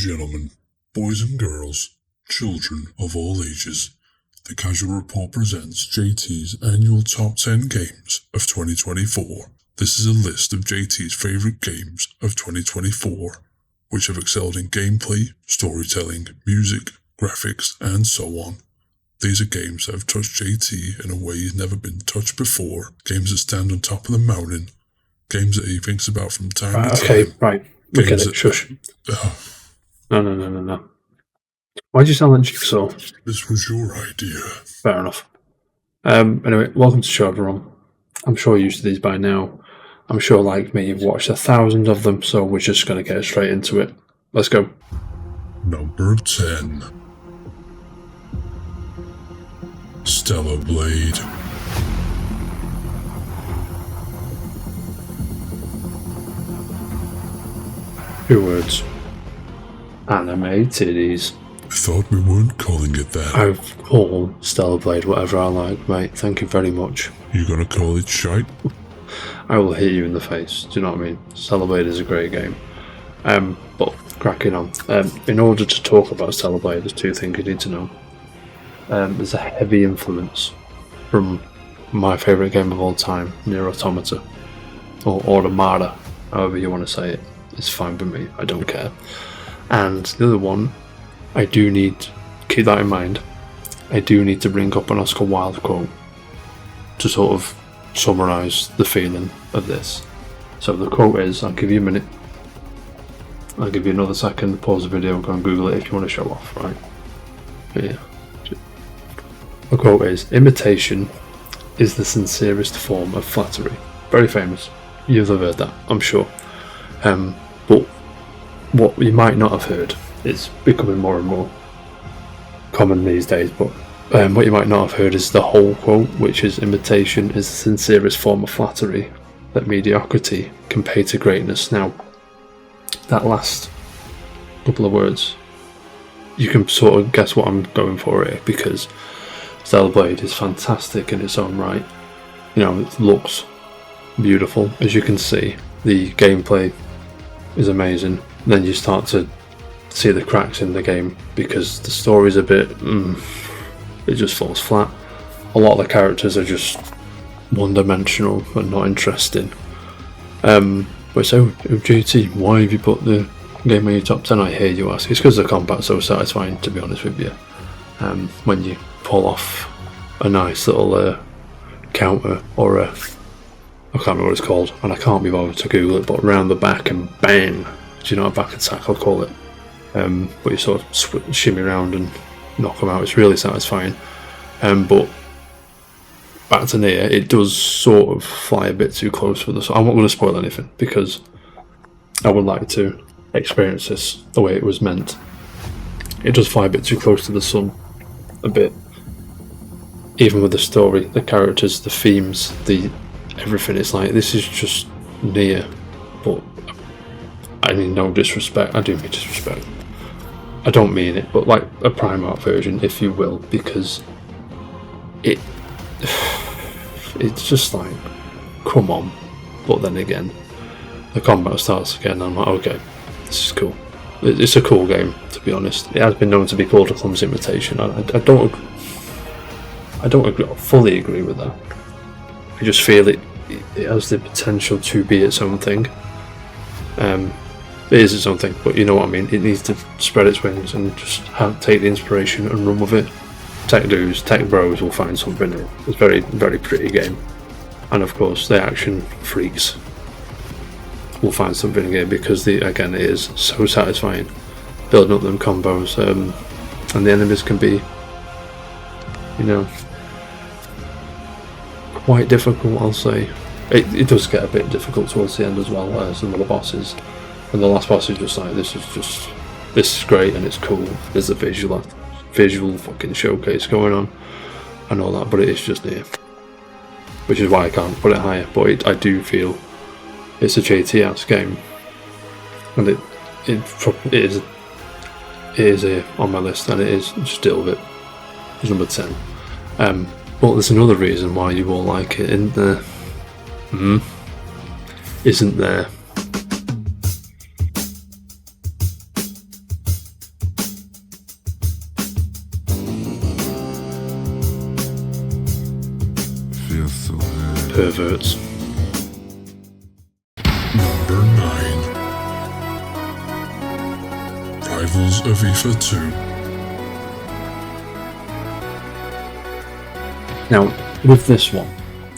gentlemen, boys and girls, children of all ages, the Casual Report presents JT's annual Top 10 Games of 2024. This is a list of JT's favourite games of 2024, which have excelled in gameplay, storytelling, music, graphics, and so on. These are games that have touched JT in a way he's never been touched before, games that stand on top of the mountain, games that he thinks about from time to time. Okay, right. We get it. Shush. No. Why'd you sound like Jigsaw? This was your idea. Fair enough. Anyway, welcome to Showroom. I'm sure you're used to these by now. I'm sure, like me, you've watched 1,000 of them, so we're just going to get straight into it. Let's go. Number 10. Stellar Blade. Two words. Anime titties. I thought we weren't calling it that. I've called Stellar Blade whatever I like, mate. Thank you very much. You gonna call it shite? I will hit you in the face. Do you know what I mean? Stellar Blade is a great game. But cracking on. In order to talk about Stellar Blade, there's two things you need to know. There's a heavy influence from my favourite game of all time, Nier Automata. Or Automata, however you want to say it. It's fine with me, I don't care. And the other one, I do need, keep that in mind, I do need to bring up an Oscar Wilde quote to sort of summarise the feeling of this. So the quote is, I'll give you a minute, I'll give you another second, pause the video, go and Google it if you want to show off, right? Yeah. The quote is, imitation is the sincerest form of flattery. Very famous. You've heard that, I'm sure. But what you might not have heard, it's becoming more and more common these days, but what you might not have heard is the whole quote, which is, imitation is the sincerest form of flattery, that mediocrity can pay to greatness. Now, that last couple of words, you can sort of guess what I'm going for here, because Stellar Blade is fantastic in its own right. You know, it looks beautiful, as you can see. The gameplay is amazing. Then you start to see the cracks in the game because the story's a bit it just falls flat. A lot of the characters are just one-dimensional and not interesting. But so JT, why have you put the game in your top 10? I hear you ask. It's because the combat's so satisfying, to be honest with you. When you pull off a nice little counter or a, I can't remember what it's called, and I can't be bothered to Google it, but round the back and bang, do you know, a back attack I'll call it. But you sort of shimmy around and knock them out. It's really satisfying. But back to Nier, it does sort of fly a bit too close for this. I'm not going to spoil anything because I would like to experience this the way it was meant. It does fly a bit too close to the sun, a bit. Even with the story, the characters, the themes, the everything, it's like, this is just Nier, but I mean no disrespect, I do mean disrespect, I don't mean it, but like a Primark version, if you will, because it's just like, come on. But then again, the combat starts again and I'm like, okay, this is cool. It's a cool game, to be honest. It has been known to be called a clumsy imitation. I don't fully agree with that. I just feel it has the potential to be its own thing. It is its own thing, but you know what I mean. It needs to spread its wings and just take the inspiration and run with it. Tech dudes, tech bros will find something in it. It's a very, very pretty game. And of course, the action freaks will find something in it because, again, it is so satisfying. Building up them combos, and the enemies can be, you know, quite difficult, I'll say. It does get a bit difficult towards the end as well, some of the bosses. And the last boss is just like, this is great and it's cool. There's a visual fucking showcase going on and all that, but it is just Nier. Which is why I can't put it higher, but I do feel it's a JT-ass game. And it is here on my list, and it is still it. It's number 10. But there's another reason why you all like it, isn't there? Isn't there? perverts. Number 9. Rivals of FIFA 2. Now, with this one,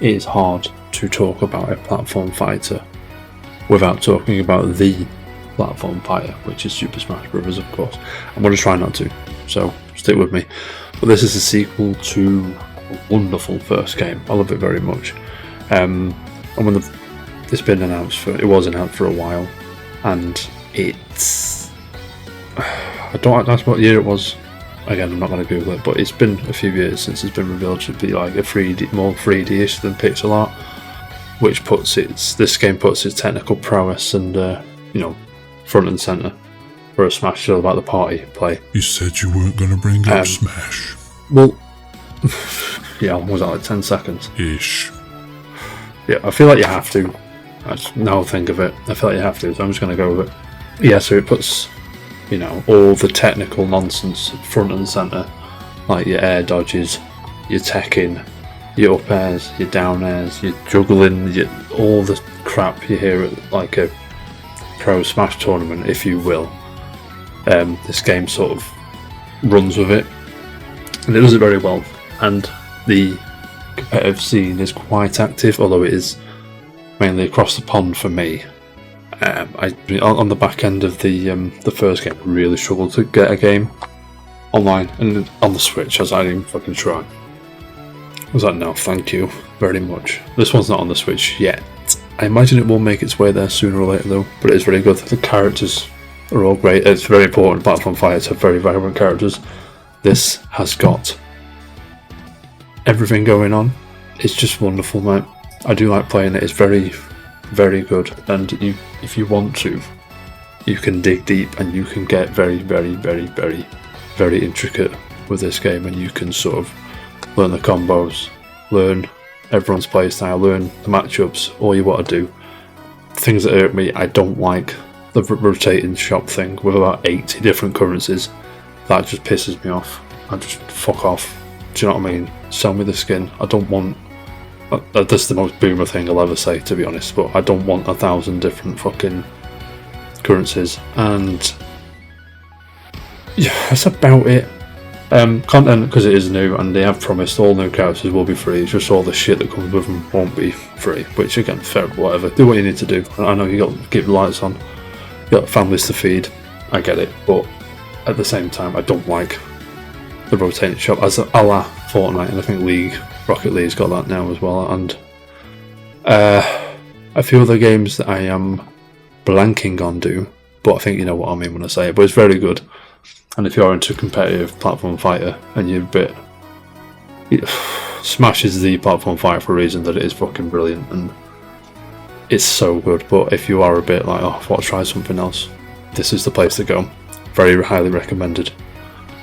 it is hard to talk about a platform fighter without talking about the platform fighter, which is Super Smash Bros. Of course. I'm going to try not to, so stick with me. But this is a sequel to a wonderful first game. I love it very much. And when it's been announced it was announced for a while, and it's I don't ask what year it was. Again, I'm not going to Google it, but it's been a few years since it's been revealed to be like a 3D, more 3D-ish than pixel art, which this game puts its technical prowess and front and center for a Smash still about the party play. You said you weren't going to bring up Smash. Well, yeah, was that like 10 seconds? Ish. Yeah, I feel like you have to. Now I think of it, I feel like you have to, so I'm just going to go with it. Yeah, so it puts all the technical nonsense front and centre, like your air dodges, your teching, your up airs, your down airs, your juggling, all the crap you hear at like a pro Smash tournament, if you will. This game sort of runs with it, and it does it very well, and the competitive scene is quite active, although it is mainly across the pond for me. On the back end of the first game, really struggled to get a game online, and on the Switch, as I didn't even fucking try. I was like, no, thank you very much. This one's not on the Switch yet. I imagine it will make its way there sooner or later, though. But it is very good. The characters are all great. It's very important. Platform fighters have very vibrant characters. This has got everything going on. It's just wonderful, mate. I do like playing it. It's very, very good, and if you want to, you can dig deep and you can get very, very, very, very, very intricate with this game, and you can sort of learn the combos, learn everyone's playstyle, learn the matchups, all you want to do. Things that hurt me, I don't like the rotating shop thing with about 80 different currencies. That just pisses me off. I just fuck off. Do you know what I mean? Sell me the skin. I don't want. That's the most boomer thing I'll ever say, to be honest, but I don't want 1,000 different fucking currencies. And yeah, that's about it. Content, because it is new, and they have promised all new characters will be free. It's just all the shit that comes with them won't be free, which again, fair, whatever. Do what you need to do. I know you got to keep the lights on, you got families to feed, I get it, but at the same time, I don't like the rotating shop as a la Fortnite, and I think Rocket League's got that now as well, and a few other games that I am blanking on do, but I think you know what I mean when I say it, but it's very good. And if you're into competitive platform fighter and you're a bit... Smash is the platform fighter for a reason that it is fucking brilliant, and it's so good, but if you are a bit like, oh, I want to try something else, this is the place to go. Very highly recommended.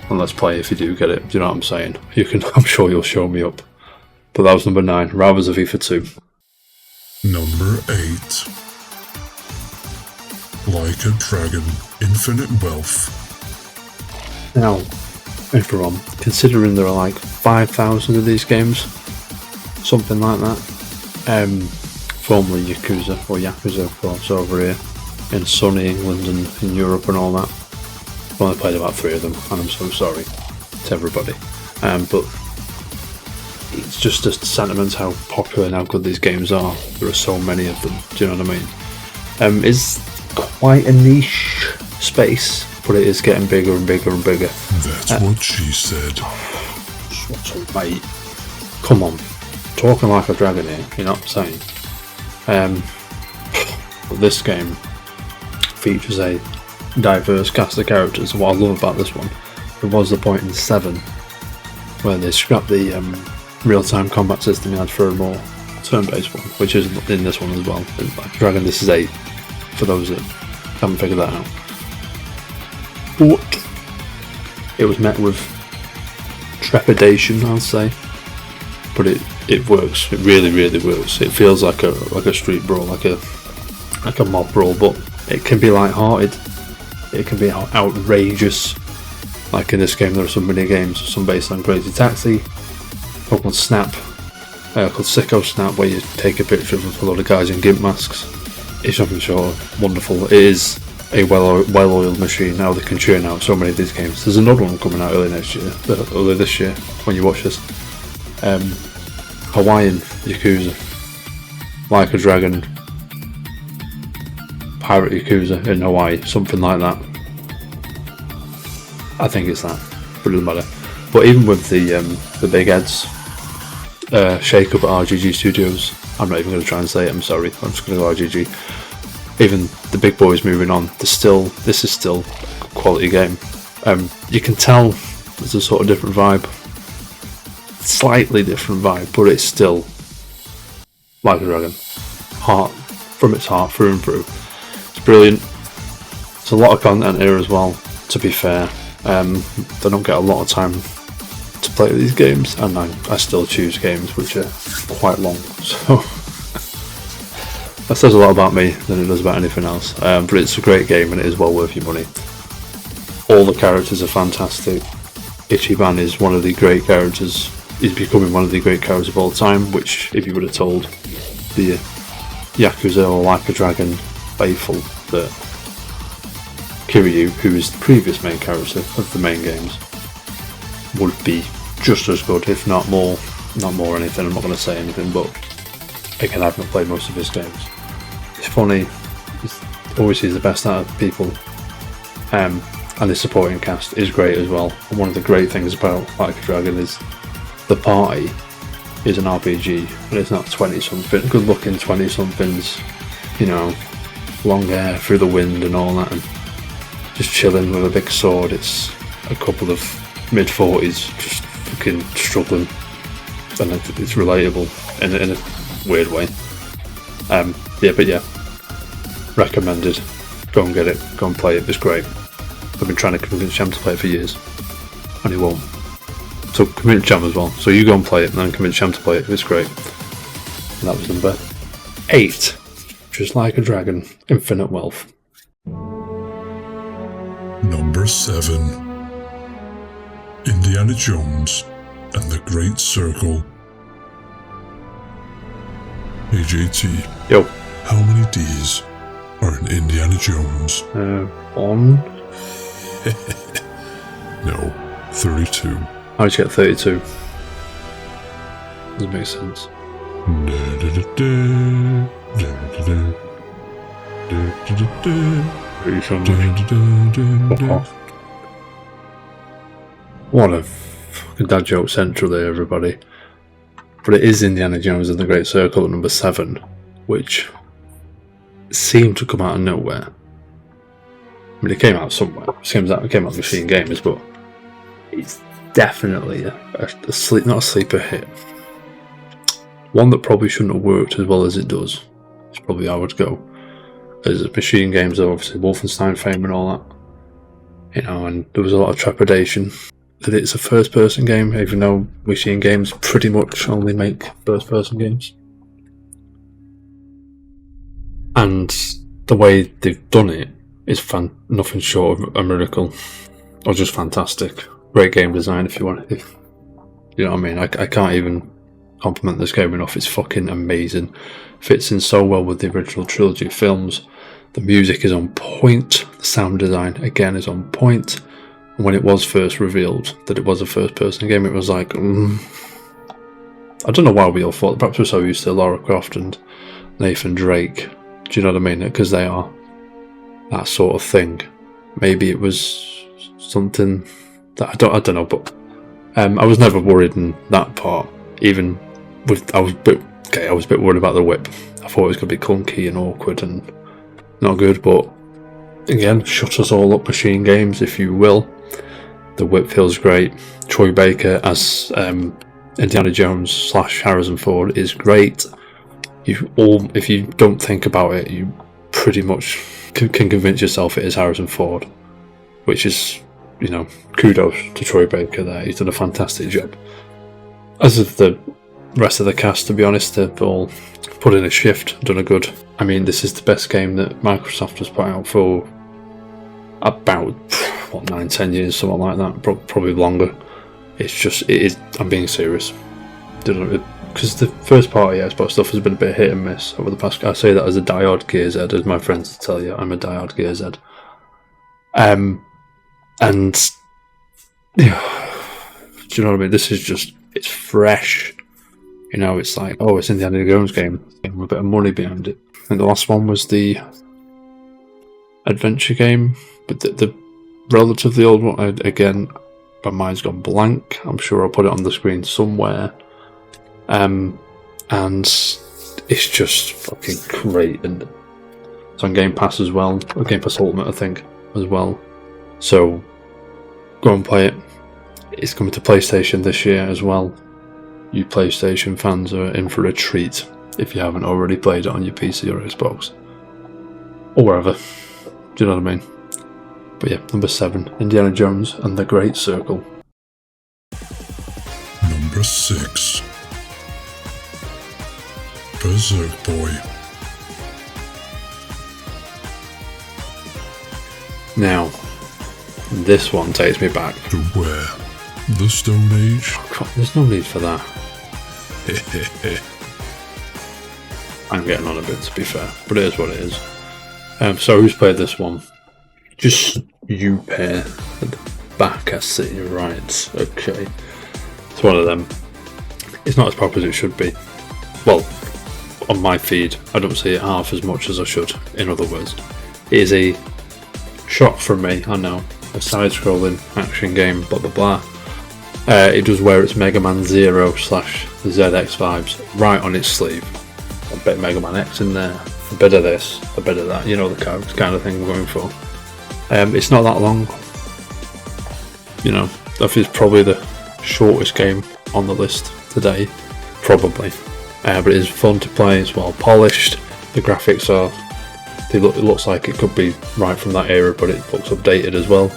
And let's play if you do get it, do you know what I'm saying? I'm sure you'll show me up. But that was number 9, Rivals of FIFA 2. Number 8. Like a Dragon, Infinite Wealth. Now, everyone, considering there are like 5,000 of these games, something like that, formerly Yakuza, of course, over here in sunny England and in Europe and all that. I've only played about 3 of them, and I'm so sorry to everybody. But it's just a sentiment how popular and how good these games are. There are so many of them, do you know what I mean? It's quite a niche space, but it is getting bigger and bigger and bigger. That's what she said. Shut up, mate. Come on. Talking like a dragon here, you know what I'm saying? But this game features a diverse cast of characters. What I love about this one, there was the point in 7 where they scrapped the real-time combat system you had for a more turn-based one, which is in this one as well. Like Dragon, this is 8, for those that haven't figured that out. But it was met with trepidation, I'll say, but it works. It really, really works. It feels like a street brawl, like a mob brawl, but it can be light-hearted. It can be outrageous. Like in this game, there are some mini games, some based on Crazy Taxi, Pokemon Snap, called Sicko Snap, where you take a picture of a lot of guys in gimp masks. It's nothing short of wonderful. It is a well-oiled machine. Now they can churn out so many of these games. There's another one coming out early this year when you watch this. Hawaiian Yakuza, Like a Dragon, Pirate Yakuza in Hawaii, something like that. I think it's that, but it doesn't matter. But even with the big heads shake up at RGG Studios, I'm not even going to try and say it, I'm sorry, I'm just going to go RGG. Even the big boys moving on, this is still a quality game. You can tell there's a sort of different vibe, slightly different vibe, but it's still Like a Dragon. Heart, from its heart, through and through. It's brilliant. There's a lot of content here as well, to be fair. They don't get a lot of time to play these games, and I still choose games which are quite long, so that says a lot about me than it does about anything else. But it's a great game and it is well worth your money. All the characters are fantastic. Ichiban is one of the great characters. He's becoming one of the great characters of all time, which, if you would have told the Yakuza or Like a Dragon faithful that Kiryu, who is the previous main character of the main games, would be just as good, if not more anything. I'm not going to say anything, but again, I've not played most of his games. It's funny, he always sees the best out of people, and the supporting cast is great as well. And one of the great things about Like a Dragon is the party is an RPG, and it's not 20-something, good looking 20-somethings, you know, long hair through the wind and all that, and just chilling with a big sword. It's a couple of mid-40s just fucking struggling, and it's relatable in a weird way. Yeah, recommended. Go and get it, go and play it, it's great. I've been trying to convince Cham to play it for years, and he won't. So convince Cham as well, so you go and play it and then convince Cham to play it, it's great. And that was number 8, just Like a Dragon, Infinite Wealth. Number 7. Indiana Jones and the Great Circle. AJT. Yo. How many D's are in Indiana Jones? 1. No, 32. How'd you get 32? Doesn't make sense. What a fucking dad joke central there, everybody. But it is Indiana Jones and the Great Circle at number 7, which seemed to come out of nowhere. I mean, it came out somewhere. It came out Machine Gamers, but it's definitely not a sleeper hit. One that probably shouldn't have worked as well as it does. It's probably how I would go. There's Machine Games, obviously Wolfenstein fame and all that. You know, and there was a lot of trepidation that it's a first-person game, even though Machine Games pretty much only make first-person games. And the way they've done it is nothing short of a miracle, or just fantastic. Great game design, if you want. You know what I mean? I can't even compliment this game enough. It's fucking amazing. Fits in so well with the original trilogy films. The music is on point. The sound design, again, is on point. And when it was first revealed that it was a first-person game, it was like, I don't know why we all thought. Perhaps we're so used to Lara Croft and Nathan Drake. Do you know what I mean? Because they are that sort of thing. Maybe it was something that I don't know. But I was never worried in that part. Even with I was a bit worried about the whip. I thought it was going to be clunky and awkward and not good. But again, shut us all up, Machine Games, if you will. The whip feels great. Troy Baker as Indiana Jones / Harrison Ford is great. If you don't think about it, you pretty much can convince yourself it is Harrison Ford, which is, you know, kudos to Troy Baker there. He's done a fantastic job. As of the rest of the cast, to be honest, they've all put in a shift, done a good. I mean, this is the best game that Microsoft has put out for about 9-10 years, something like that, probably longer. It is. I'm being serious. because the first party Xbox stuff has been a bit hit and miss over the past. I say that as a diehard Gear Z, as my friends tell you, I'm a diehard Gear Z. And yeah, do you know what I mean? This is just, it's fresh. You know, it's like, oh, it's Indiana Jones game, with a bit of money behind it. And the last one was the adventure game, but the relatively old one. Again, my mind's gone blank. I'm sure I'll put it on the screen somewhere. And it's just fucking great, and it's on Game Pass as well, or Game Pass Ultimate, I think, as well. So go and play it. It's coming to PlayStation this year as well. You PlayStation fans are in for a treat if you haven't already played it on your PC or Xbox or wherever. Do you know what I mean? But yeah, number 7, Indiana Jones and the Great Circle. Number 6, Berserk Boy. Now, this one takes me back. To where? The Stone Age? God, there's no need for that. I'm getting on a bit, to be fair, but it is what it is. So who's played this one? Just you pair at the back, I see. Right, okay. It's one of them. It's not as popular as it should be. Well, on my feed, I don't see it half as much as I should, in other words. It is a shock from me, I know. A side-scrolling action game, blah blah blah. It does wear its Mega Man 0/ZX vibes right on its sleeve. A bit of Mega Man X in there, a bit of this, a bit of that, you know, the kind of thing we're going for. It's not that long. You know, that is probably the shortest game on the list today, probably. But it is fun to play, it's well polished, the graphics are, it looks like it could be right from that era, but it looks updated as well.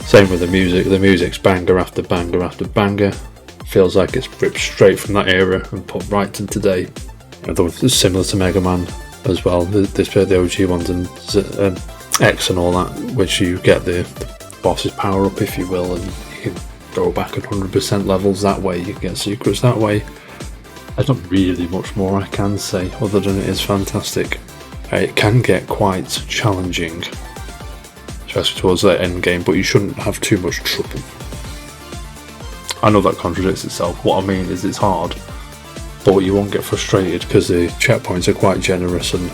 Same with the music's banger after banger after banger, feels like it's ripped straight from that era and put right to today. Although it's similar to Mega Man as well, they played the OG ones and X and all that, which you get the boss's power up, if you will, and you can go back at 100% levels that way, you can get secrets that way. There's not really much more I can say other than it is fantastic. It can get quite challenging, especially towards the end game, but you shouldn't have too much trouble. I know that contradicts itself. What I mean is it's hard, but you won't get frustrated because the checkpoints are quite generous and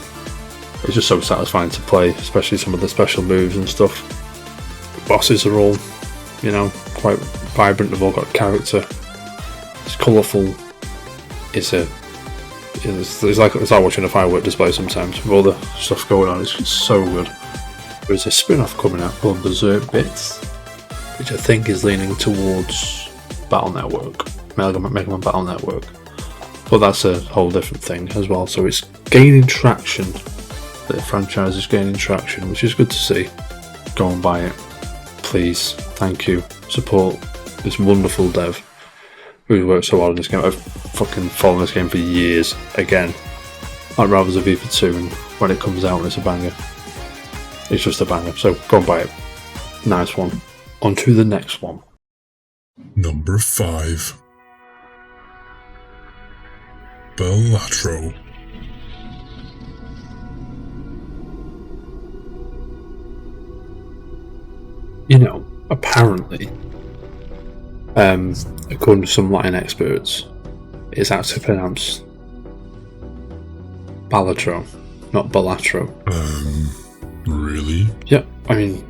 it's just so satisfying to play, especially some of the special moves and stuff. The bosses are all, you know, quite vibrant, they've all got character. It's colourful. It's like watching a firework display sometimes with all the stuff going on. It's so good. There's a spin-off coming out called Berserk Bits, which I think is leaning towards Battle Network, Mega Man Battle Network. But that's a whole different thing as well. So it's gaining traction. The franchise is gaining traction, which is good to see. Go and buy it, please. Thank you. Support this wonderful dev who worked so hard on this game. I've fucking followed this game for years. Again, I'd rather the FIFA 2, and when it comes out, it's a banger. It's just a banger. So go and buy it. Nice one. On to the next one. Number 5, Bellatro. You know, apparently, according to some Latin experts, it's actually pronounced Bellatro, not Bellatro. Really? Yeah, I mean,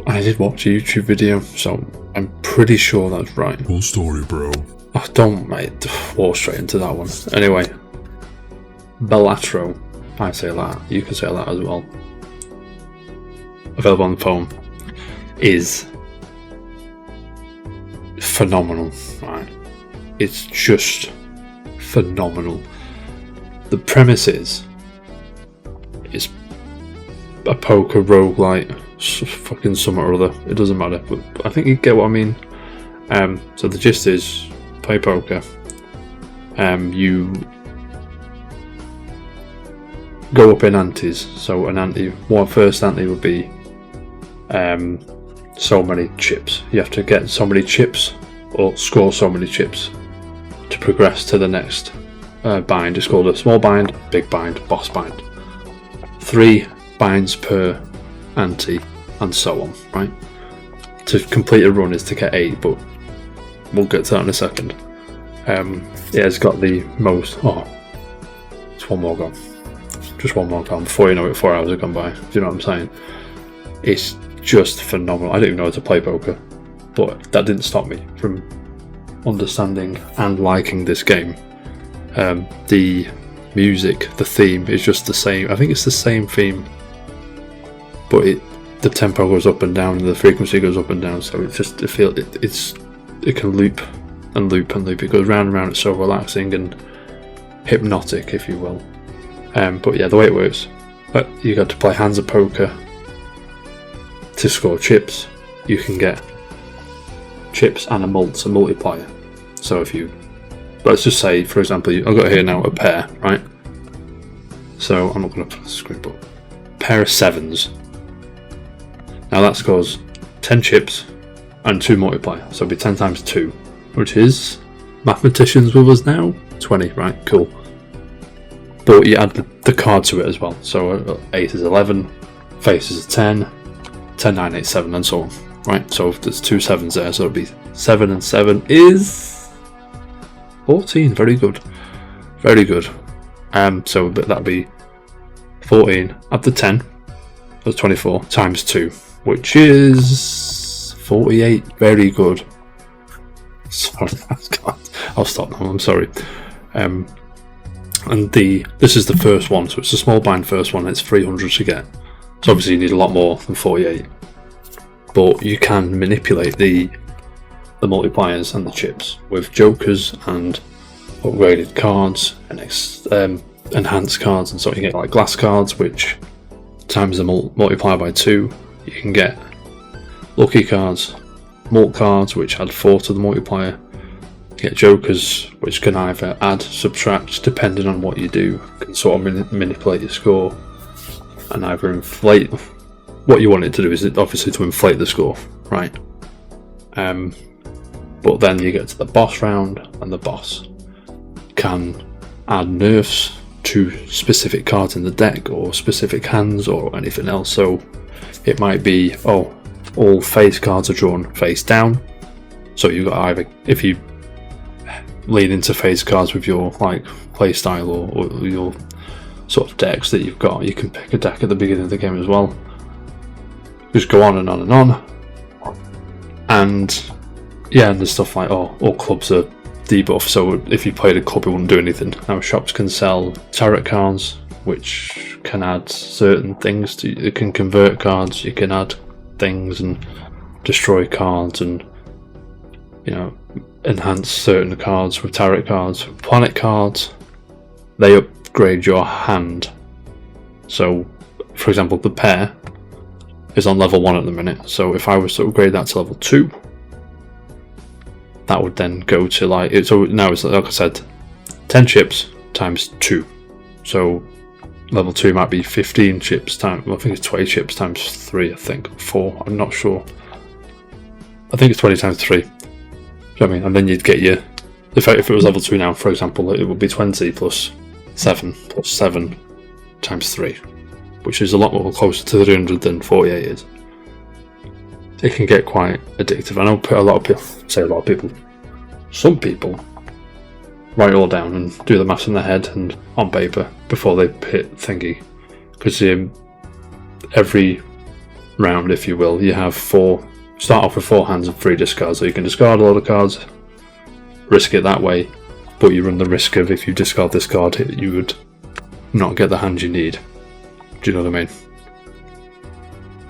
I did watch a YouTube video, so I'm pretty sure that's right. Full story, bro. Oh, don't, mate. Walk straight into that one. Anyway, Bellatro. I say that. You can say that as well. Available on the phone. Is phenomenal, right? It's just phenomenal. The premise is it's a poker roguelite, fucking something or other. It doesn't matter, but I think you get what I mean. So the gist is play poker. You go up in antes. So an ante, first ante would be so many chips. You have to get so many chips or score so many chips to progress to the next bind. It's called a small bind, big bind, boss bind. 3 binds per ante, and so on, right? To complete a run is to get 8, but we'll get to that in a second. It's got the most... it's one more gone. Just one more gone. Before you know it, 4 hours have gone by. Do you know what I'm saying? It's just phenomenal. I didn't even know how to play poker, but that didn't stop me from understanding and liking this game. The music, the theme is just the same. I think it's the same theme, but the tempo goes up and down, and the frequency goes up and down. So it's just it can loop and loop and loop. It goes round and round. It's so relaxing and hypnotic, if you will. But yeah, the way it works, you got to play hands of poker to score chips. You can get chips and a multiplier. So if you, let's just say, for example, I've got here now a pair, right? So I'm not going to put the screen, but pair of 7s. Now that scores 10 chips and 2 multiplier. So it'll be 10 times 2, which is, mathematicians with us now, 20, right? Cool. But you add the card to it as well. So 8 is 11, face is 10, 10, 9, 8, 7, and so on. Right? So if there's 2 7s there, so it'll be 7 and 7 is 14. Very good. Very good. So that'll be 14 up to 10. That's 24 times 2, which is 48. Very good. Sorry, I'll stop now. I'm sorry. And this is the first one, so it's a small bind first one. It's 300 to get. So obviously you need a lot more than 48. But you can manipulate the multipliers and the chips with jokers and upgraded cards and enhanced cards, and so you get like glass cards, which times the multiplier by 2. You can get lucky cards, mult cards, which add 4 to the multiplier. You get jokers, which can either add, subtract, depending on what you do. You can sort of manipulate your score and either inflate. What you want it to do is obviously to inflate the score, right? But then you get to the boss round, and the boss can add nerfs to specific cards in the deck, or specific hands, or anything else. So it might be, all face cards are drawn face down. So you've got either, if you lean into face cards with your like play style or your sort of decks that you've got, you can pick a deck at the beginning of the game as well. Just go on and on and on. And yeah, and there's stuff like, all clubs are debuffed, so if you played a club it wouldn't do anything. Now shops can sell tarot cards, which can add certain things to, it can convert cards, you can add things and destroy cards, and enhance certain cards with tarot cards. Planet cards, they upgrade your hand. So for example, the pair is on level 1 at the minute, so if I was to upgrade that to level 2, that would then go to like, so now it's like I said, 10 chips times 2. So level 2 might be 15 chips times, I think it's 20 chips times 3, I think, 4, I'm not sure. I think it's 20 times 3. You know what I mean? And then you'd get your, if it was level 2 now, for example, it would be 20 plus 7 times 3, which is a lot more closer to 300 than 48 is. It can get quite addictive. I know some people write it all down and do the maths in their head and on paper before they hit thingy, because every round, if you will, you have start off with 4 hands and 3 discards, so you can discard a lot of cards, risk it that way, but you run the risk of, if you discard this card, you would not get the hand you need. Do you know what I mean?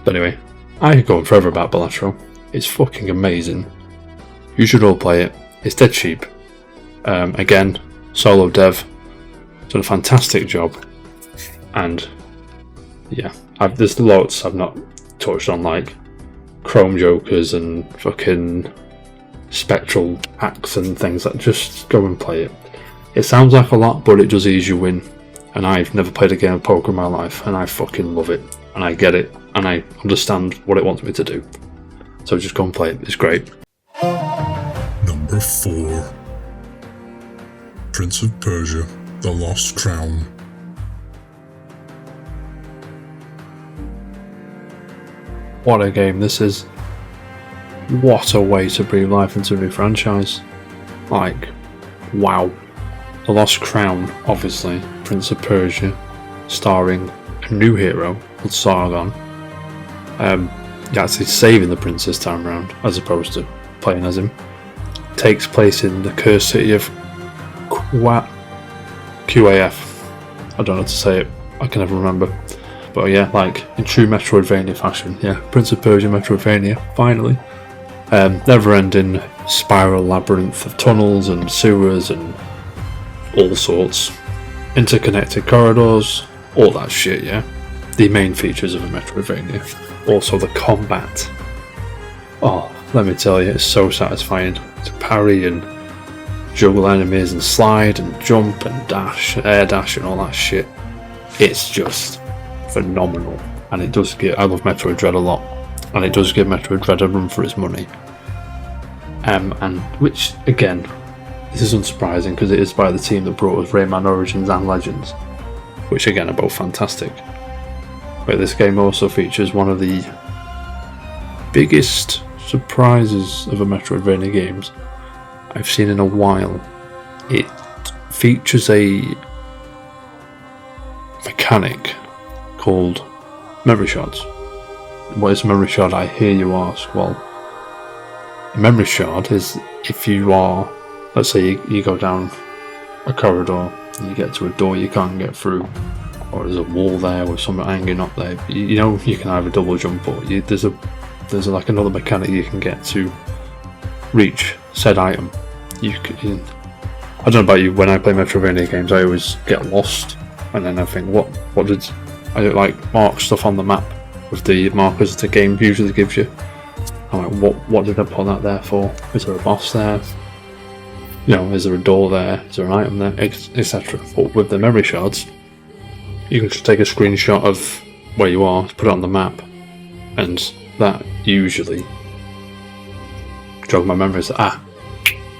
But anyway, I could go on forever about Balatro. It's fucking amazing. You should all play it. It's dead cheap. Again, solo dev, done a fantastic job, and yeah, there's lots I've not touched on, like Chrome Jokers and fucking Spectral Packs and things. That just go and play it. It sounds like a lot, but it does ease you in. And I've never played a game of poker in my life, and I fucking love it, and I get it, and I understand what it wants me to do. So just go and play it. It's great. Number 4. Prince of Persia: The Lost Crown. What a game this is. What a way to breathe life into a new franchise. Like, wow. The Lost Crown, obviously, Prince of Persia, starring a new hero called Sargon. You're actually saving the prince this time around, as opposed to playing as him. Takes place in the cursed city of QAF. I don't know how to say it, I can never remember. But yeah, like in true Metroidvania fashion, yeah, Prince of Persia Metroidvania, finally. Never-ending spiral labyrinth of tunnels and sewers and all sorts. Interconnected corridors, all that shit, yeah. The main features of a Metroidvania. Also the combat. Oh, let me tell you, it's so satisfying to parry and juggle enemies and slide and jump and dash, air dash and all that shit. It's just phenomenal. And it does give, I love Metroid Dread a lot, and it does give Metroid Dread a run for its money. And which, again, this is unsurprising because it is by the team that brought us Rayman Origins and Legends, which again are both fantastic. But this game also features one of the biggest surprises of a Metroidvania games I've seen in a while. It features a mechanic called memory shards. What is a memory shard, I hear you ask? Well, a memory shard is if you are, let's say you go down a corridor and you get to a door you can't get through, or there's a wall there with something hanging up there. You know, you can either double jump or there's like another mechanic you can get to reach said item. I don't know about you, when I play Metroidvania games I always get lost and then I think what did I don't like mark stuff on the map with the markers the game usually gives you. I'm like, what did I put that there for? Is there a boss there? You know, is there a door there? Is there an item there? Etc. But with the memory shards, you can just take a screenshot of where you are, put it on the map, and that usually jog my memories.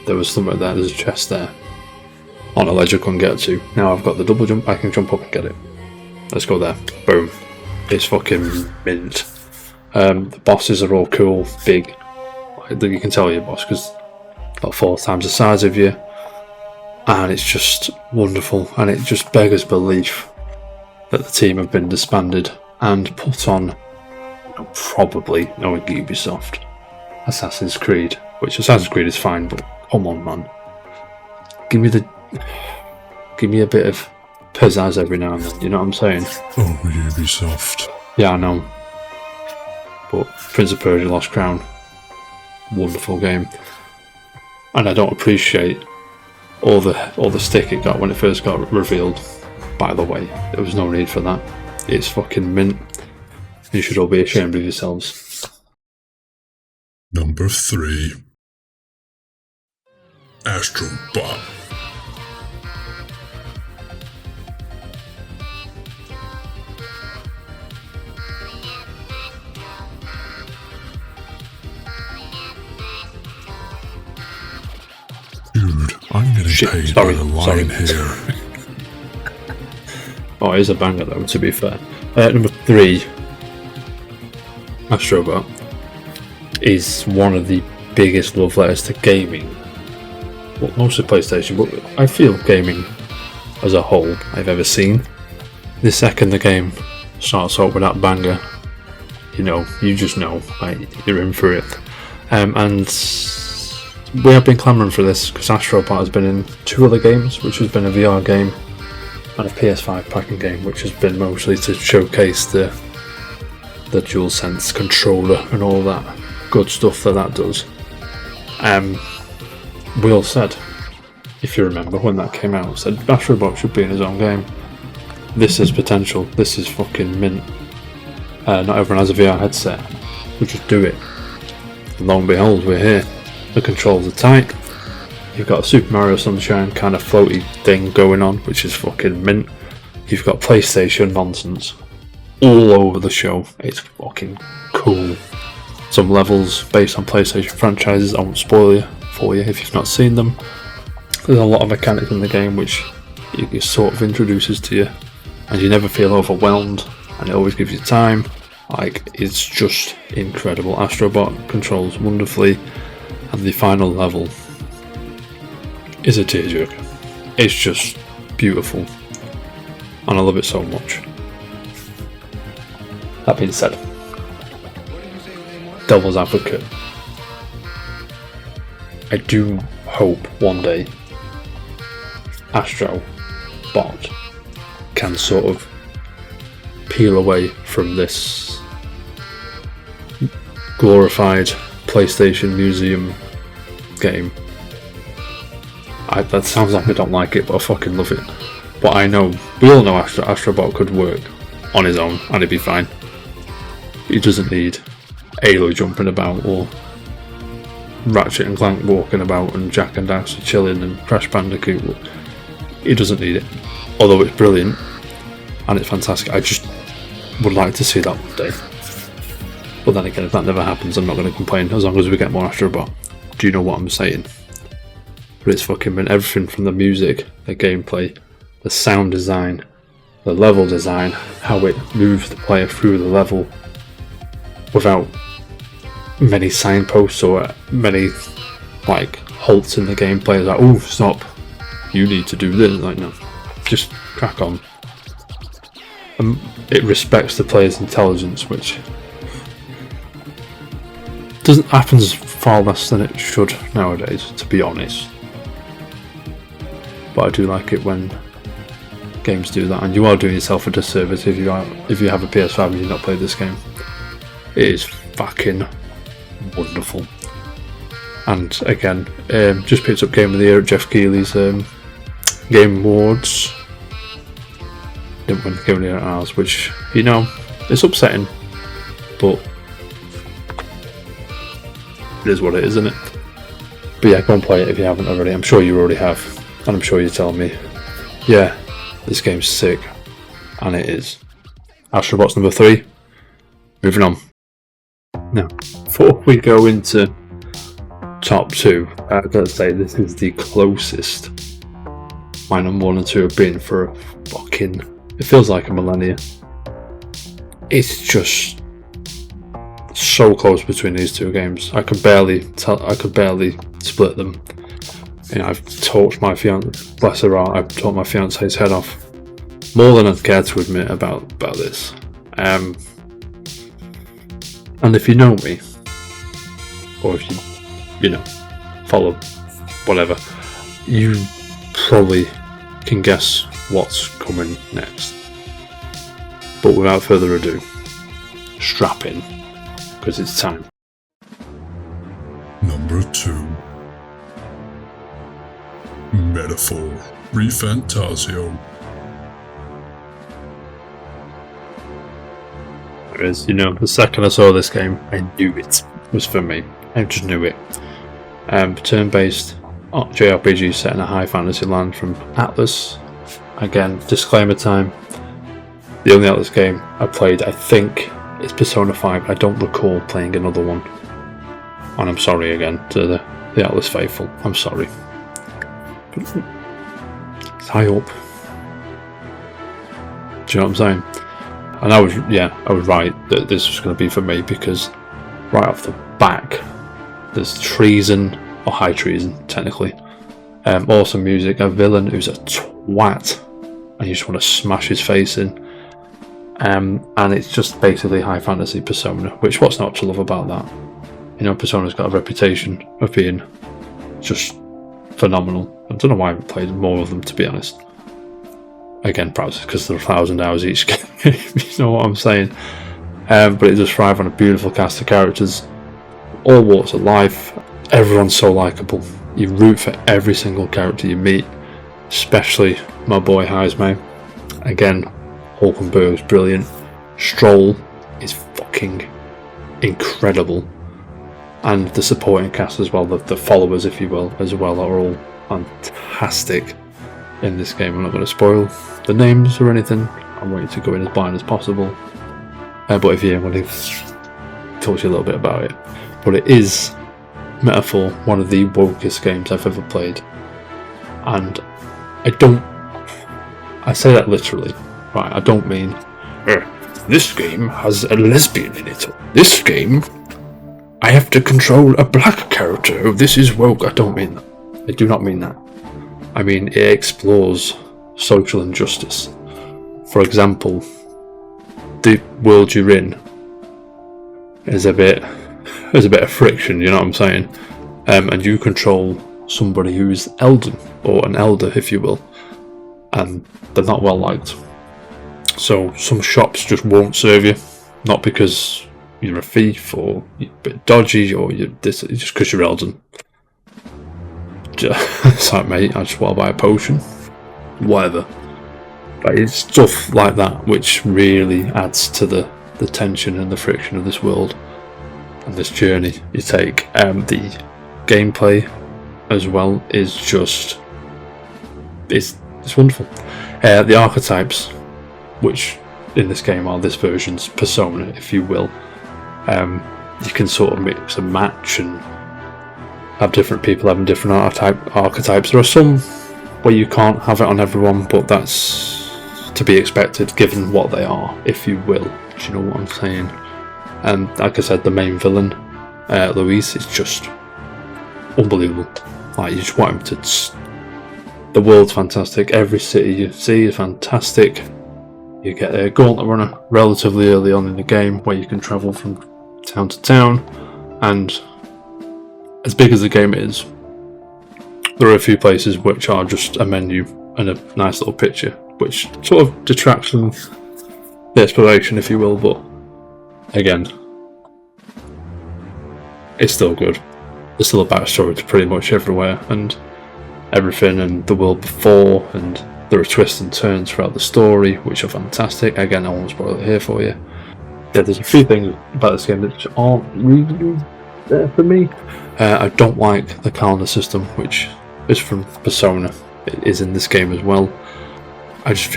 There was something there, there's a chest there on a ledge I couldn't get to. Now I've got the double jump, I can jump up and get it. Let's go there. Boom. It's fucking mint. The bosses are all cool, big. You can tell you're a boss because about 4 times the size of you, and it's just wonderful. And it just beggars belief that the team have been disbanded and put on, probably knowing Ubisoft, Assassin's Creed. Which Assassin's Creed is fine, but come on, man, give me a bit of pizzazz every now and then. You know what I'm saying? Oh, Ubisoft. Yeah, I know. But Prince of Persia: Lost Crown, wonderful game, and I don't appreciate all the stick it got when it first got revealed. By the way, there was no need for that. It's fucking mint. You should all be ashamed of yourselves. Number 3. Astrobot. Dude, I'm getting paid by the line here. Oh, it is a banger though, to be fair. Number 3, Astrobot, is one of the biggest love letters to gaming. Well, mostly PlayStation, but I feel gaming as a whole I've ever seen. The second the game starts out with that banger, you just know, you're in for it. And we have been clamouring for this because Astrobot has been in 2 other games, which has been a VR game and a PS5 packing game, which has been mostly to showcase the DualSense controller and all that good stuff that does. We all said, if you remember when that came out, said Astrobot should be in his own game. This is potential. This is fucking mint. Not everyone has a VR headset. We just do it. And lo and behold, we're here. The controls are tight. You've got a Super Mario Sunshine kind of floaty thing going on, which is fucking mint. You've got PlayStation nonsense all over the show. It's fucking cool. Some levels based on PlayStation franchises. I won't spoil you for you if you've not seen them. there's a lot of mechanics in the game which it sort of introduces to you, and you never feel overwhelmed, and it always gives you time. Like, it's just incredible. Astrobot controls wonderfully, and the final level is a tearjerker. It's just beautiful, and I love it so much. That being said, devil's advocate, I do hope one day Astrobot can sort of peel away from this glorified PlayStation Museum game. That sounds like I don't like it, but I fucking love it. But I know, we all know Astrobot could work on his own and it'd be fine. He doesn't need Aloy jumping about, or Ratchet and Clank walking about, and Jak and Daxter chilling, and Crash Bandicoot. He doesn't need it. Although it's brilliant and it's fantastic, I just would like to see that one day. But then again, if that never happens, I'm not going to complain, as long as we get more Astrobot. Do you know what I'm saying? But it's fucking been everything from the music, the gameplay, the sound design, the level design, how it moves the player through the level without many signposts or many like halts in the gameplay. Like, oh, stop, you need to do this. Like, no, just crack on. It respects the player's intelligence, which happens far less than it should nowadays, to be honest. But I do like it when games do that, and you are doing yourself a disservice if you have a PS5 and you've not played this game. It is fucking wonderful. And again, just picked up Game of the Year at Jeff Keighley's Game Awards. Didn't win Game of the Year at ours, which, you know, it's upsetting, but it is what it is, isn't it? But yeah, go and play it if you haven't already. I'm sure you already have, and I'm sure you're telling me, yeah, this game's sick, and it is. Astrobot's number 3. Moving on. Now, before we go into top 2, I've got to say this is the closest my number 1 and 2 have been for a fucking, it feels like a millennia. It's just so close between these two games. I could barely split them. You know, I've talked my fiance, bless her heart, I've talked my fiance's head off more than I'd care to admit about this. And if you know me, or if you know, follow whatever, you probably can guess what's coming next. But without further ado, strap in, because it's time. Number 2. Metaphor Refantasio. Is, you know, the second I saw this game, I knew it was for me. I just knew it. Turn-based JRPG set in a high fantasy land from Atlas. Again, disclaimer time. The only Atlas game I played, I think, is Persona 5. I don't recall playing another one. And I'm sorry again to the Atlas faithful. I'm sorry. It's high up. Do you know what I'm saying? And I was right that this was going to be for me, because right off the back, there's treason, or high treason, technically. Awesome music, a villain who's a twat, and you just want to smash his face in. And it's just basically high fantasy Persona, which, what's not to love about that? You know, Persona's got a reputation of being just phenomenal. I don't know why I haven't played more of them, to be honest. Again, perhaps because they're 1,000 hours each game, you know what I'm saying. But it does thrive on a beautiful cast of characters, all walks of life. Everyone's so likeable. You root for every single character you meet, especially my boy Heismay. Again, Hulkenberg's brilliant. Stroll is fucking incredible. And the supporting cast as well, the followers, if you will, as well, are all fantastic in this game. I'm not going to spoil the names or anything. I want you to go in as blind as possible. But if you want to talk to you a little bit about it. But it is, Metaphor, one of the wokest games I've ever played. And I say that literally, right? I don't mean, this game has a lesbian in it. This game, I have to control a black character. Oh, this is woke. I don't mean that. I do not mean that. I mean, it explores social injustice. For example, the world you're in is there's a bit of friction, you know what I'm saying? And you control somebody who's elder, or an elder, if you will, and they're not well liked. So some shops just won't serve you, not because you're a thief or you're a bit dodgy or just because you're Elden. It's like, mate, I just want to buy a potion, whatever. But it's stuff like that which really adds to the tension and the friction of this world and this journey you take. The gameplay as well is just it's wonderful. The archetypes, which in this game are this version's persona, if you will, you can sort of mix and match and have different people having different archetypes. There are some where you can't have it on everyone, but that's to be expected given what they are, if you will. Do you know what I'm saying? And like I said, the main villain, Luis, is just unbelievable. Like, you just want him to. The world's fantastic. Every city you see is fantastic. You get a gauntlet runner relatively early on in the game where you can travel from town to town, and as big as the game is, there are a few places which are just a menu and a nice little picture, which sort of detracts from the exploration, if you will, but again, it's still good. There's still a backstory to pretty much everywhere and everything, and the world before, and there are twists and turns throughout the story which are fantastic. Again, I won't spoil it here for you. Yeah, there's a few things about this game that aren't really there for me. I don't like the calendar system, which is from Persona. It is in this game as well. I just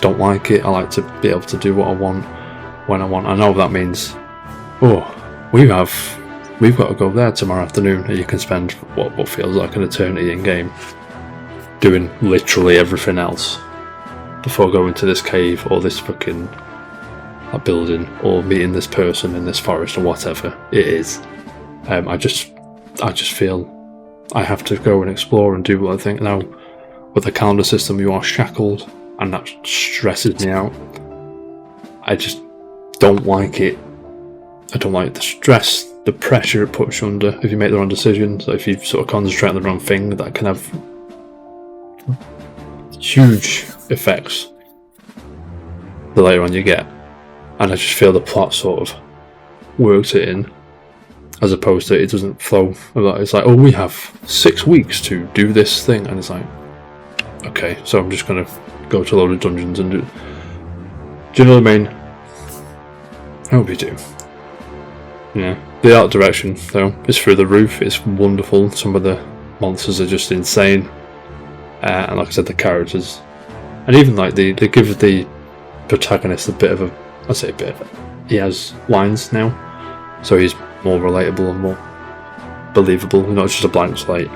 don't like it. I like to be able to do what I want when I want. I know that means, we've got to go there tomorrow afternoon, and you can spend what feels like an eternity in game doing literally everything else before going to this cave or this fucking building or meeting this person in this forest or whatever it is. I just feel I have to go and explore and do what I think. Now, with the calendar system, you are shackled, and that stresses me out. I just don't like it. I don't like the stress, the pressure it puts you under if you make the wrong decisions. So if you sort of concentrate on the wrong thing, that can have huge effects the later on you get. And I just feel the plot sort of works it in, as opposed to it doesn't flow. It's like, we have 6 weeks to do this thing, and it's like, okay, so I'm just gonna go to a load of dungeons and do you know what I mean? I hope you do. Yeah, the art direction though is through the roof. It's wonderful. Some of the monsters are just insane, and like I said, the characters, and even like they give the protagonist a bit of a. I say a bit. He has lines now, so he's more relatable and more believable. Not just a blank slate.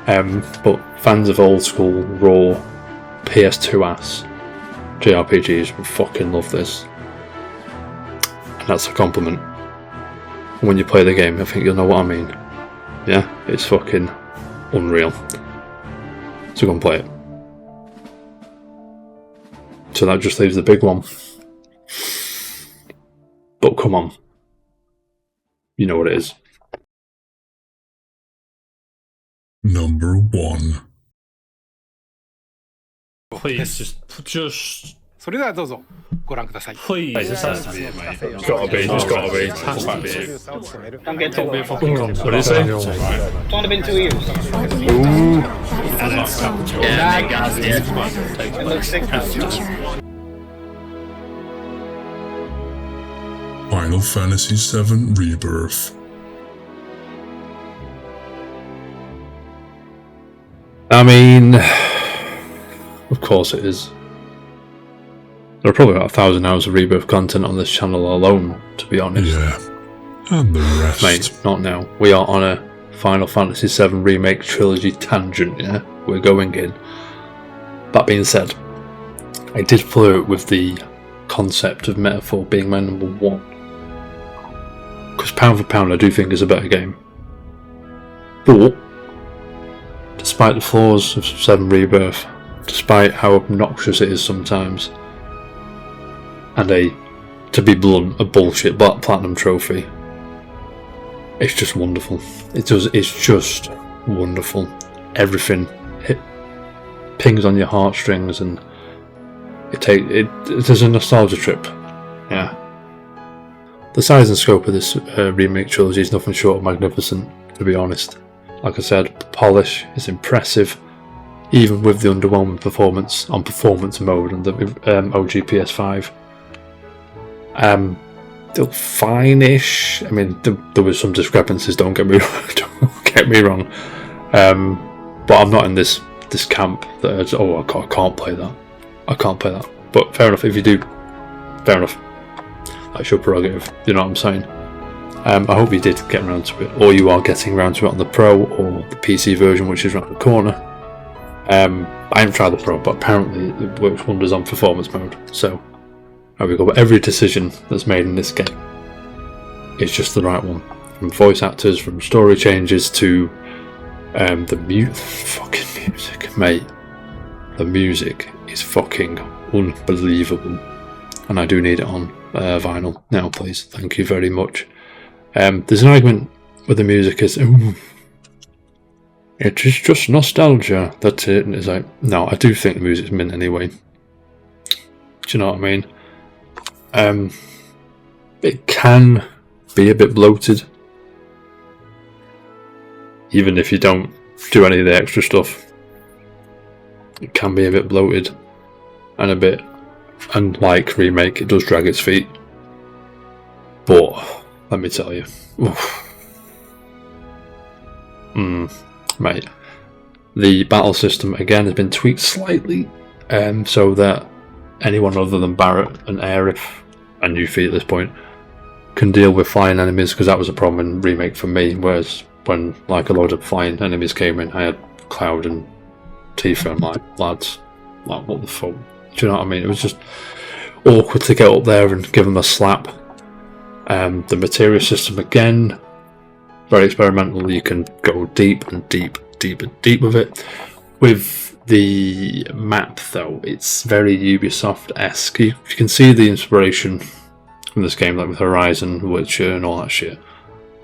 But fans of old school raw PS2 ass JRPGs would fucking love this, and that's a compliment. And when you play the game, I think you'll know what I mean. Yeah, it's fucking unreal. So go and play it. So that just leaves the big one. But come on. You know what it is. Number 1. Please, just. それではどうぞご覧ください。 Please, this has to be it, mate. It's gotta be. It's gotta be. It has to be it. Don't get Don't be a fucking What compliment. did he say? It's only been 2 years. And it's yeah, guys, it's fun. Take It looks sick. Final Fantasy VII Rebirth. I mean, of course it is. There are probably about 1,000 hours of Rebirth content on this channel alone, to be honest. Yeah. And the rest. Mate, not now. We are on a Final Fantasy VII Remake Trilogy tangent, yeah? We're going in. That being said, I did flirt with the concept of Metaphor being my number 1. Because pound for pound I do think it's a better game. But, despite the flaws of 7 Rebirth, despite how obnoxious it is sometimes, and to be blunt, a bullshit Platinum Trophy, it's just wonderful. It's just wonderful. Everything pings on your heartstrings, and there's a nostalgia trip. Yeah. The size and scope of this remake trilogy is nothing short of magnificent, to be honest. Like I said, the polish is impressive, even with the underwhelming performance on performance mode and the OG PS5. They're fine-ish. I mean, there was some discrepancies. Don't get me wrong. But I'm not in this camp that I can't play that. I can't play that. But fair enough. If you do, fair enough. That's your prerogative. You know what I'm saying? I hope you did get around to it, or you are getting around to it on the Pro or the PC version, which is around the corner. I haven't tried the Pro, but apparently it works wonders on performance mode. So there we go. But every decision that's made in this game is just the right one. From voice actors, from story changes to the fucking music, mate. The music is fucking unbelievable, and I do need it on vinyl now, please. Thank you very much. There's an argument with the music is, it is just nostalgia. That's it. And it's like, no, I do think the music's mint anyway. Do you know what I mean? It can be a bit bloated, even if you don't do any of the extra stuff. It can be a bit bloated and a bit, and like Remake, it does drag its feet. But let me tell you, mate, the battle system again has been tweaked slightly, so that anyone other than Barrett and Aerith and Yuffie at this point can deal with flying enemies, because that was a problem in Remake for me. Whereas when like a load of flying enemies came in, I had Cloud and Tifa and like, lads, like what the fuck? Do you know what I mean? It was just awkward to get up there and give them a slap. The materia system again, very experimental. You can go deep and deep with it. With the map though, it's very Ubisoft-esque. You can see the inspiration from this game, like with Horizon, Witcher and all that shit,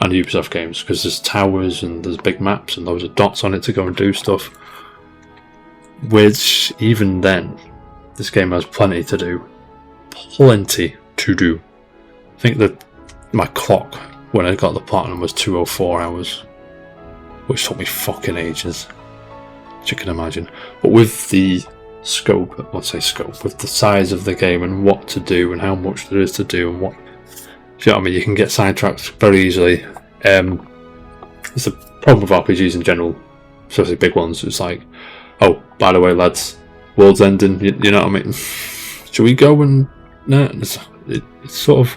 and Ubisoft games, because there's towers and there's big maps and loads of dots on it to go and do stuff. Which, even then, this game has plenty to do. Plenty to do. I think that my clock when I got the platinum was 204 hours, which took me fucking ages, as you can imagine. But with the scope, with the size of the game and what to do and how much there is to do and what, do you know what I mean? You can get sidetracked very easily. It's a problem with RPGs in general, especially big ones. It's like, oh, by the way, lads, world's ending. You know what I mean? Should we go and it sort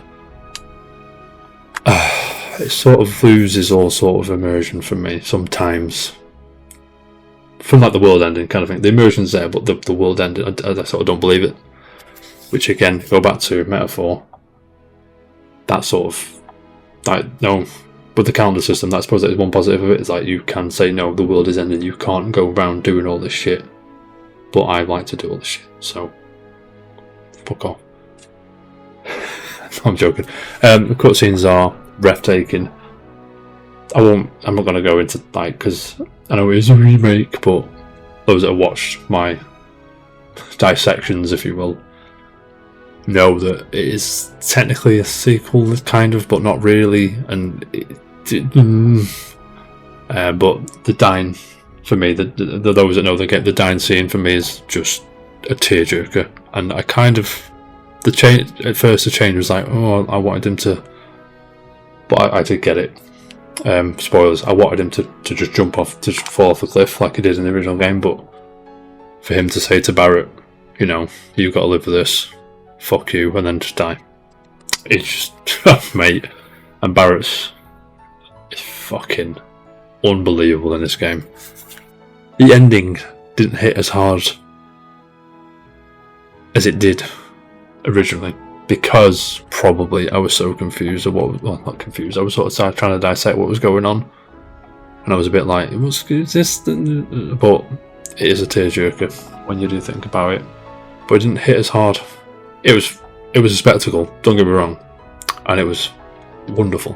of loses all sort of immersion for me sometimes. From like the world ending kind of thing. The immersion's there, but the world ending, I sort of don't believe it. Which again, go back to Metaphor. That sort of, like, no, with the calendar system, I suppose that is one positive of it. Is like you can say no, the world is ending. You can't go around doing all this shit. But I like to do all this shit, so fuck off. I'm joking. The cutscenes are breathtaking. I'm not going to go into like, because I know it is a remake, but those that have watched my dissections, if you will, know that it is technically a sequel, kind of, but not really. And but the dying for me, those that know the dying scene for me is just a tearjerker. And I kind of, the change at first, the change was like, oh, I wanted him to, but I did get it. Spoilers, I wanted him to just jump off, to just fall off the cliff like he did in the original game, but for him to say to Barrett, you know, you've got to live with this, fuck you, and then just die. It's just, mate, and Barrett's fucking unbelievable in this game. The ending didn't hit as hard as it did originally, because probably I was so confused of what, well, not confused, I was sort of trying to dissect what was going on, and I was a bit like, what's this? But it is a tearjerker when you do think about it. But it didn't hit as hard. It was a spectacle, don't get me wrong, and it was wonderful.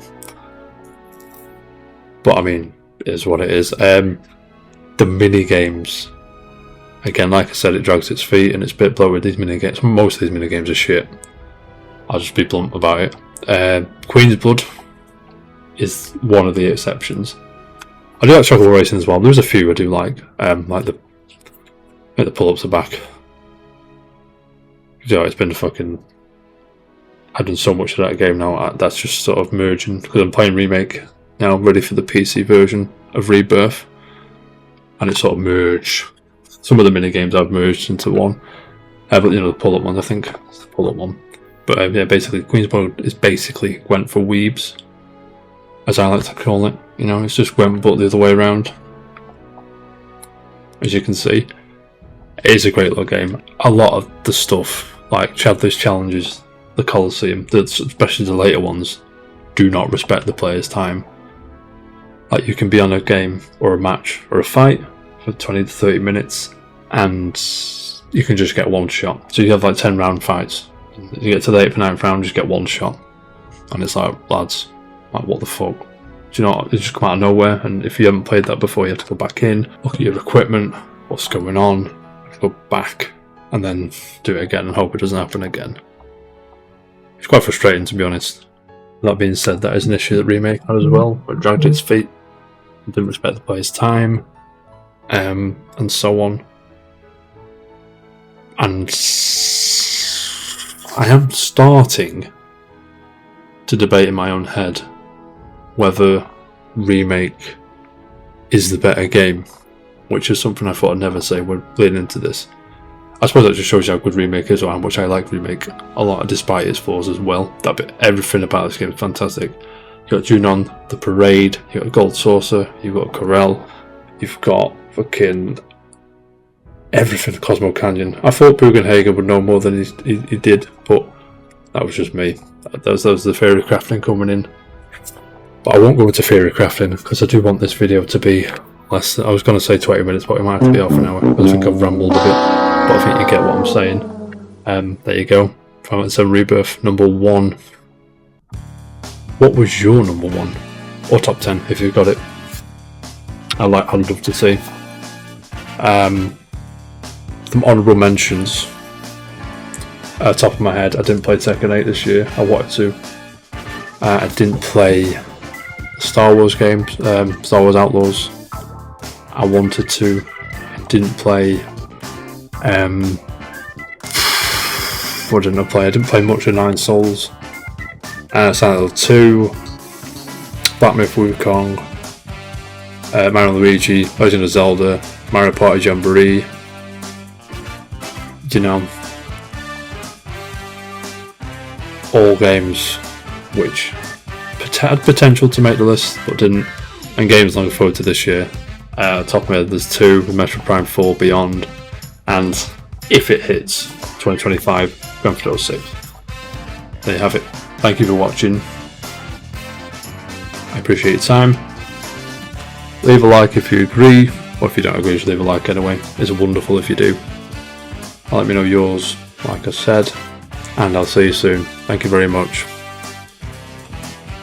But I mean, it is what it is. The mini games, again, like I said, it drags its feet and it's a bit blow with these mini games. Most of these mini games are shit. I'll just be blunt about it. Queen's Blood is one of the exceptions. I do like Chocolate Racing as well. There's a few I do like the pull-ups are back. You know, it's been fucking. I've done so much of that game now. That's just sort of merging, because I'm playing Remake now, ready for the PC version of Rebirth, and it's sort of merged. Some of the mini games I've merged into one, but you know, the pull-up one, I think it's the pull-up one. But yeah, basically, Queen's Blood is basically Gwent for weebs, as I like to call it. You know, it's just Gwent but the other way around. As you can see, it is a great little game. A lot of the stuff, like Chadley's challenges, the Colosseum, especially the later ones, do not respect the player's time. Like, you can be on a game or a match or a fight for 20 to 30 minutes and you can just get one shot. So you have like 10 round fights. You get to the 8th or 9th round, just get one shot. And it's like, lads, like, what the fuck? Do you know what? It just come out of nowhere, and if you haven't played that before, you have to go back in, look at your equipment, what's going on, go back, and then do it again and hope it doesn't happen again. It's quite frustrating, to be honest. That being said, that is an issue that Remake had as well, where it dragged its feet, didn't respect the player's time, and so on. And I am starting to debate in my own head whether Remake is the better game, which is something I thought I'd never say when leading into this. I suppose that just shows you how good Remake is, or how much I like Remake a lot, despite its flaws as well. That bit, everything about this game is fantastic. You've got Junon, the Parade, you've got Gold Saucer, you've got Corel, you've got fucking everything, Cosmo Canyon. I thought Bugenhagen would know more than he did, but that was just me. That was the Theory Crafting coming in. But I won't go into Theory Crafting, because I do want this video to be less. I was going to say 20 minutes, but it might have to be half an hour. I think I've rambled a bit, but I think you get what I'm saying. There you go. Final Fantasy VII Rebirth, number 1. What was your number 1? Or top 10, if you've got it. I'd love to see. Some honourable mentions. Top of my head, I didn't play Tekken 8 this year. I wanted to. I didn't play Star Wars games, Star Wars Outlaws. I wanted to. I didn't play. What didn't I play? I didn't play much of Nine Souls. Silent Hill 2, Black Myth Wukong, Mario & Luigi, Legend of Zelda, Mario Party Jamboree. You know, all games which had potential to make the list but didn't, and games looking forward to this year. Top of my head, there's 2, Metroid Prime 4 Beyond, and if it hits 2025, Grand Theft Auto 6. There you have it. Thank you for watching. I appreciate your time. Leave a like if you agree, or if you don't agree, just leave a like anyway. It's wonderful if you do. Let me know yours, like I said, and I'll see you soon. Thank you very much.